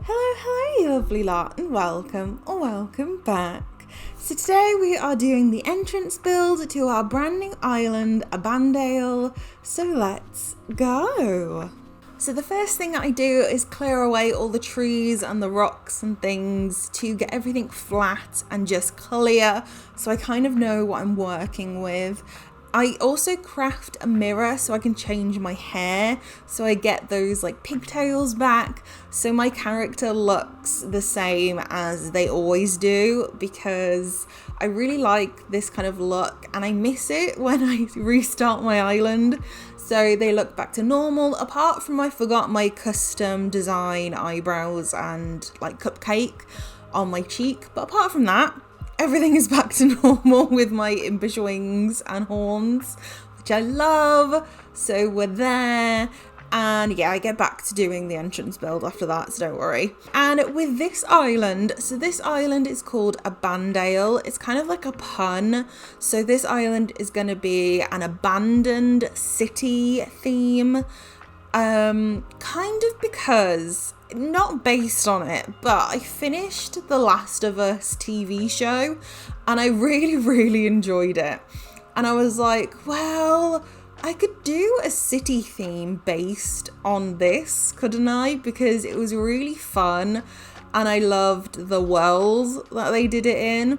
Hello, you lovely lot, and welcome back. So today we are doing the entrance build to our brand new island, Abandale, so let's go. So the first thing that I do is clear away all the trees and the rocks and things to get everything flat and just clear, so I kind of know what I'm working with. I also craft a mirror so I can change my hair, so I get those like pigtails back, so my character looks the same as they always do, because I really like this kind of look and I miss it when I restart my island. So they look back to normal, apart from I forgot my custom design eyebrows and like cupcake on my cheek, but apart from that, everything is back to normal with my impish wings and horns, which I love. So we're there. And yeah, I get back to doing the entrance build after that, so don't worry. And with this island, so this island is called Abandale. It's kind of like a pun. So this island is going to be an abandoned city theme. Kind of because, not based on it, but I finished The Last of Us TV show and I really enjoyed it. And I was like, well, I could do a city theme based on this, couldn't I? Because it was really fun and I loved the world that they did it in.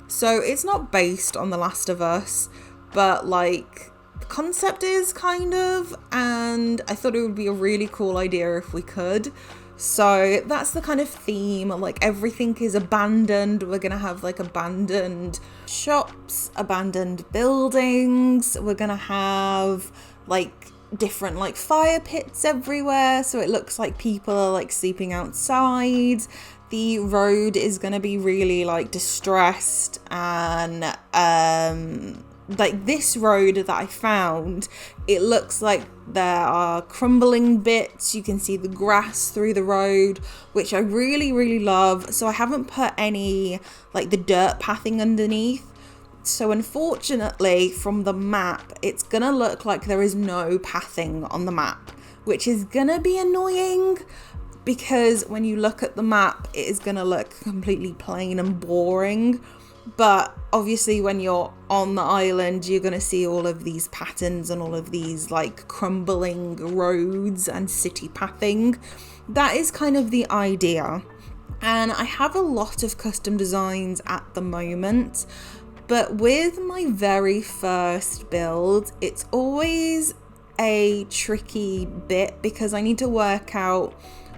So it's not based on The Last of Us, but like the concept is kind of, and I thought it would be a really cool idea if we could. So that's the kind of theme, like everything is abandoned. We're gonna have like abandoned shops, abandoned buildings. We're gonna have like different like fire pits everywhere, so it looks like people are like sleeping outside. The road is gonna be really like distressed, and like this road that I found, it looks like there are crumbling bits. You can see the grass through the road, which I really love. So I haven't put any like the dirt pathing underneath. So unfortunately from the map, it's gonna look like there is no pathing on the map, which is gonna be annoying, because when you look at the map, it is gonna look completely plain and boring. But obviously when you're on the island, you're going to see all of these patterns and all of these like crumbling roads and city pathing. That is kind of the idea. And I have a lot of custom designs at the moment, but with my very first build, it's always a tricky bit because I need to work out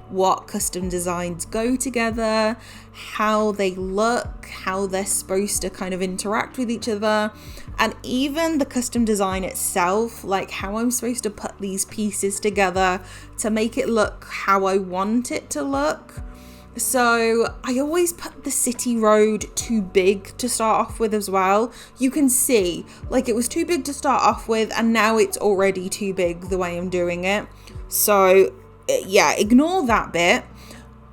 what custom designs go together, how they look, how they're supposed to kind of interact with each other, and even the custom design itself, like how I'm supposed to put these pieces together to make it look how I want it to look. So I always put the city road too big to start off with as well. You can see like it was too big to start off with, and now it's already too big the way I'm doing it. So yeah, ignore that bit.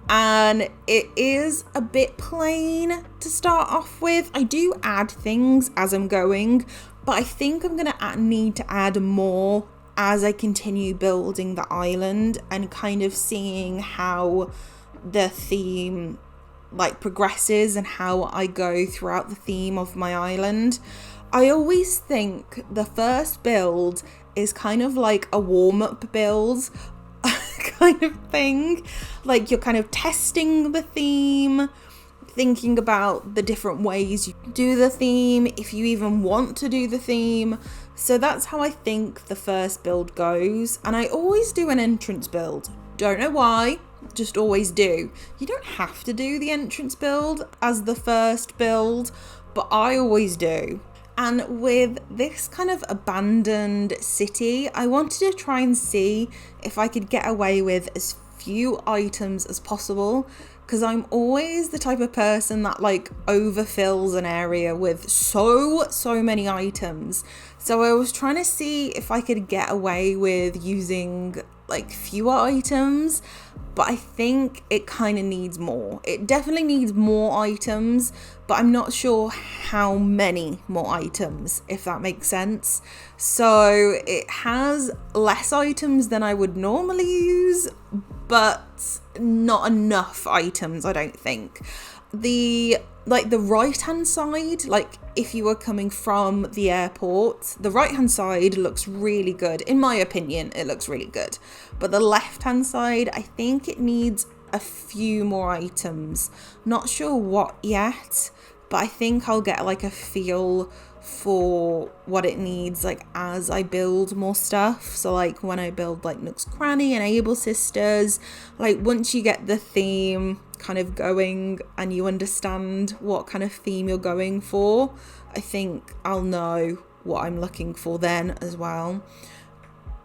And it is a bit plain to start off with. I do add things as I'm going, but I think I'm gonna need to add more as I continue building the island and kind of seeing how the theme like progresses and how I go throughout the theme of my island. I always think the first build is kind of like a warm-up build kind of thing. Like you're kind of testing the theme, thinking about the different ways you do the theme, if you even want to do the theme. So that's how I think the first build goes. And I always do an entrance build. Don't know why, just always do. You don't have to do the entrance build as the first build, but I always do. And with this kind of abandoned city, I wanted to try and see if I could get away with as few items as possible, because I'm always the type of person that like overfills an area with so many items. So I was trying to see if I could get away with using like fewer items, but I think it kind of needs more. It definitely needs more items, but I'm not sure how many more items, if that makes sense. So it has less items than I would normally use, but not enough items, I don't think. The right hand side, like if you were coming from the airport, the right hand side looks really good. In my opinion, it looks really good. But the left hand side, I think it needs a few more items. Not sure what yet, but I think I'll get like a feel for what it needs like as I build more stuff. So like when I build like Nook's Cranny and Able Sisters, like once you get the theme kind of going and you understand what kind of theme you're going for, I think I'll know what I'm looking for then as well.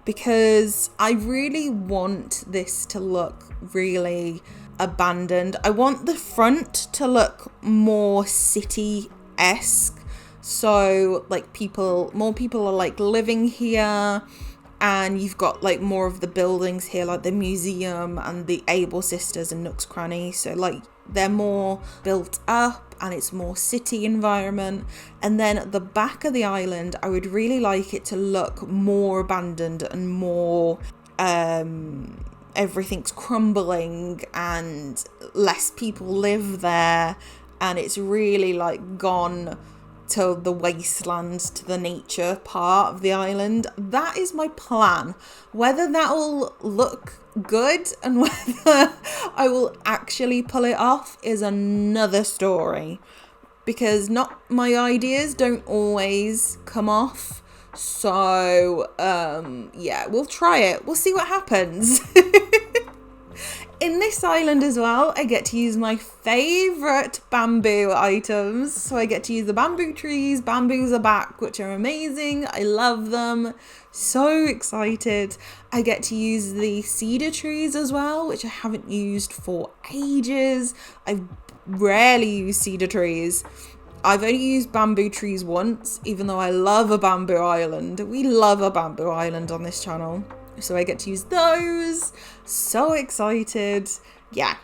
Because I really want this to look really abandoned. I want the front to look more city-esque. So like more people are like living here, and you've got like more of the buildings here, like the museum and the Able Sisters and Nook's Cranny. So like they're more built up and it's more city environment. And then at the back of the island, I would really like it to look more abandoned and more everything's crumbling and less people live there, and it's really like gone to the wasteland, to the nature part of the island. That is my plan. Whether that will look good and whether I will actually pull it off is another story, because my ideas don't always come off. So yeah, we'll try it. We'll see what happens. In this island as well, I get to use my favourite bamboo items. So I get to use the bamboo trees. Bamboos are back, which are amazing. I love them. So excited. I get to use the cedar trees as well, which I haven't used for ages. I've rarely used cedar trees. I've only used bamboo trees once, even though I love a bamboo island. We love a bamboo island on this channel. So I get to use those. So excited. Yeah,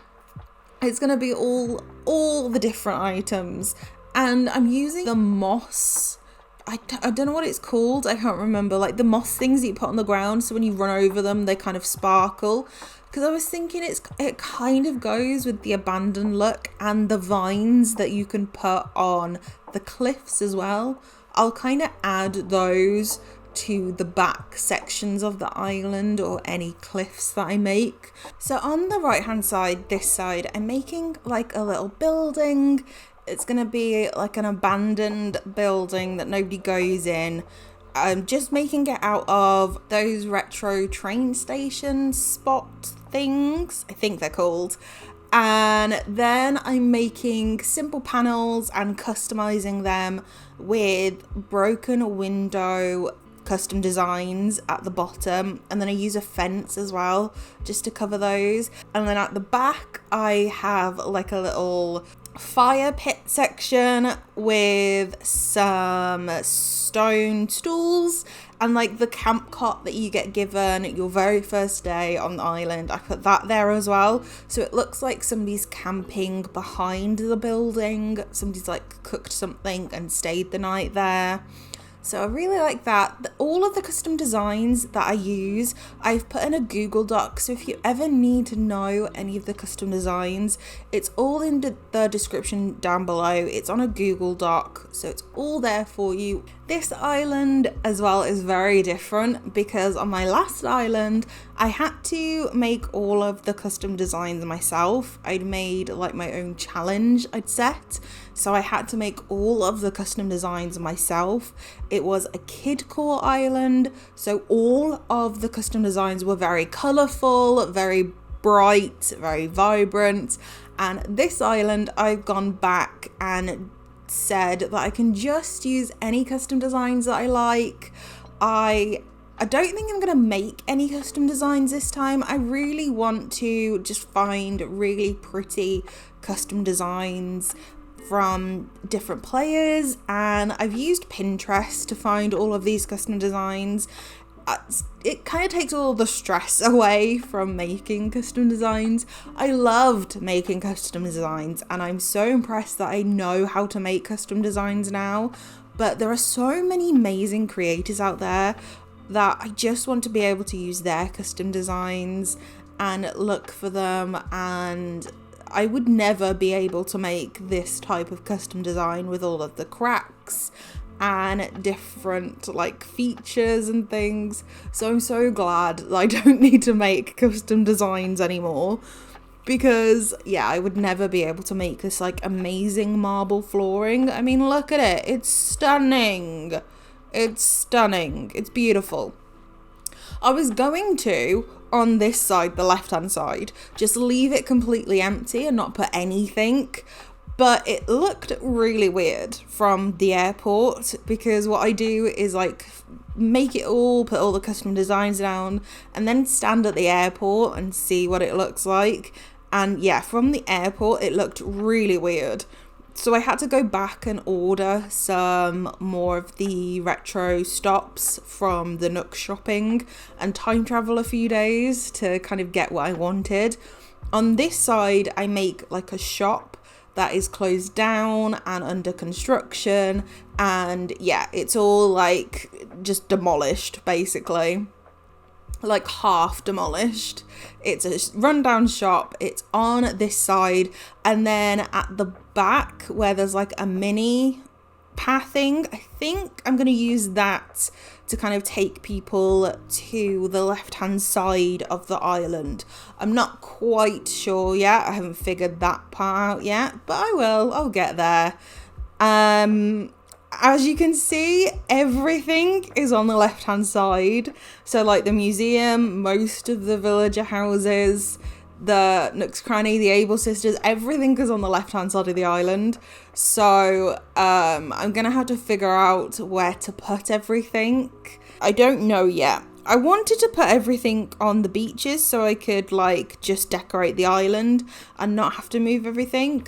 it's gonna be all the different items. And I'm using the moss. I don't know what it's called. I can't remember. Like the moss things that you put on the ground, so when you run over them, they kind of sparkle. Because I was thinking it kind of goes with the abandoned look, and the vines that you can put on the cliffs as well. I'll kind of add those to the back sections of the island or any cliffs that I make. So on the right hand side, this side, I'm making like a little building. It's gonna be like an abandoned building that nobody goes in. I'm just making it out of those retro train station spot things, I think they're called. And then I'm making simple panels and customizing them with broken window custom designs at the bottom, and then I use a fence as well just to cover those. And then at the back I have like a little fire pit section with some stone stools and like the camp cot that you get given your very first day on the island. I put that there as well, so it looks like somebody's camping behind the building. Somebody's like cooked something and stayed the night there. So I really like that. All of the custom designs that I use, I've put in a Google Doc. So if you ever need to know any of the custom designs, it's all in the description down below. It's on a Google Doc, so it's all there for you. This island as well is very different because on my last island, I had to make all of the custom designs myself. I'd made like my own challenge I'd set. So I had to make all of the custom designs myself. It was a kid core island, so all of the custom designs were very colourful, very bright, very vibrant. And this island, I've gone back and said that I can just use any custom designs that I like. I don't think I'm going to make any custom designs this time. I really want to just find really pretty custom designs from different players, and I've used Pinterest to find all of these custom designs. It kind of takes all the stress away from making custom designs. I loved making custom designs, and I'm so impressed that I know how to make custom designs now. But there are so many amazing creators out there that I just want to be able to use their custom designs and look for them, and I would never be able to make this type of custom design with all of the cracks and different like features and things. So I'm so glad that I don't need to make custom designs anymore, because yeah, I would never be able to make this like amazing marble flooring. I mean, look at it, it's stunning. It's stunning, it's beautiful. I was going to, on this side, the left hand side, just leave it completely empty and not put anything, but it looked really weird from the airport, because what I do is like make it all, put all the custom designs down, and then stand at the airport and see what it looks like. And yeah, from the airport it looked really weird. So I had to go back and order some more of the retro stops from the Nook shopping and time travel a few days to kind of get what I wanted. On this side, I make like a shop that is closed down and under construction, and yeah, it's all like just demolished basically. Like half demolished. It's a rundown shop. It's on this side, and then at the back where there's like a mini pathing, I think I'm going to use that to kind of take people to the left hand side of the island. I'm not quite sure yet, I haven't figured that part out yet, but I'll get there. As you can see, everything is on the left hand side. So like the museum, most of the villager houses, the Nook's Cranny, the Able Sisters, everything is on the left hand side of the island. So I'm gonna have to figure out where to put everything. I don't know yet. I wanted to put everything on the beaches so I could like just decorate the island and not have to move everything,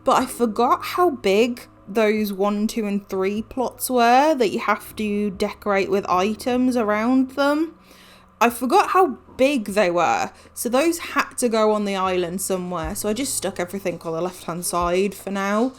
but I forgot how big those 1, 2 and 3 plots were that you have to decorate with items around them. I forgot how big they were, so those had to go on the island somewhere, so I just stuck everything on the left hand side for now.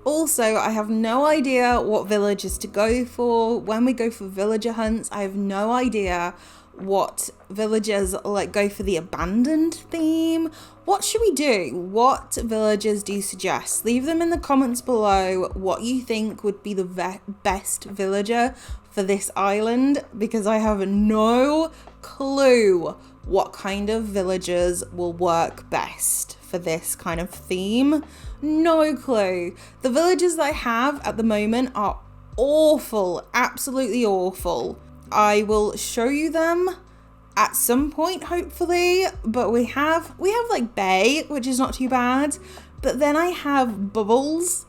Also, I have no idea what villagers to go for. When we go for villager hunts, I have no idea what villagers like go for the abandoned theme. What should we do? What villagers do you suggest? Leave them in the comments below what you think would be the best villager for this island, because I have no clue what kind of villagers will work best for this kind of theme. No clue. The villagers that I have at the moment are awful, absolutely awful. I will show you them at some point, hopefully, but we have like Bay, which is not too bad, but then I have Bubbles,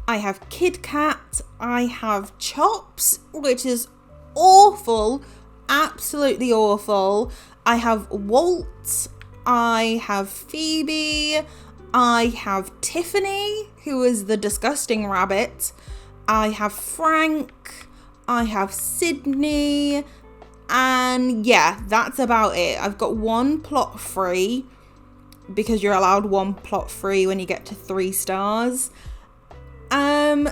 I have Kid Cat, I have Chops, which is awful, absolutely awful. I have Walt, I have Phoebe, I have Tiffany, who is the disgusting rabbit, I have Frank, I have Sydney, and yeah, that's about it. I've got 1 plot free, because you're allowed 1 plot free when you get to 3 stars.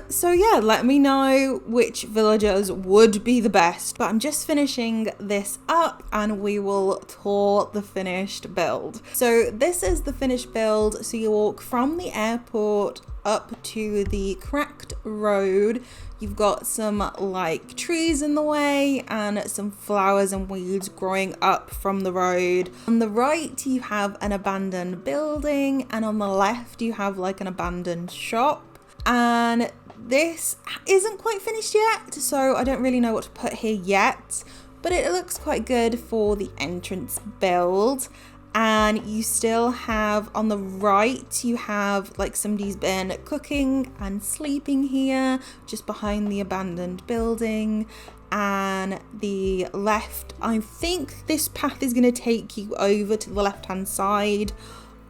So yeah, let me know which villagers would be the best. But I'm just finishing this up and we will tour the finished build. So this is the finished build. So you walk from the airport up to the cracked road. You've got some like trees in the way and some flowers and weeds growing up from the road. On the right you have an abandoned building, and on the left you have like an abandoned shop. And this isn't quite finished yet, so I don't really know what to put here yet, but it looks quite good for the entrance build. And you still have on the right, you have like somebody's been cooking and sleeping here just behind the abandoned building. And the left, I think this path is going to take you over to the left hand side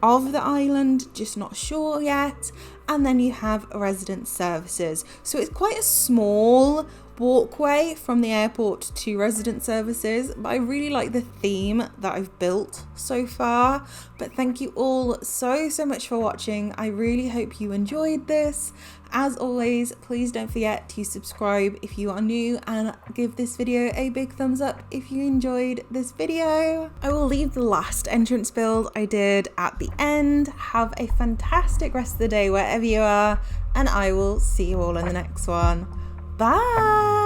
of the island, just not sure yet. And then you have resident services, so it's quite a small walkway from the airport to resident services, but I really like the theme that I've built so far. But thank you all so much for watching. I really hope you enjoyed this. As always, please don't forget to subscribe if you are new and give this video a big thumbs up if you enjoyed this video. I will leave the last entrance build I did at the end. Have a fantastic rest of the day wherever you are, and I will see you all in the next one. Bye!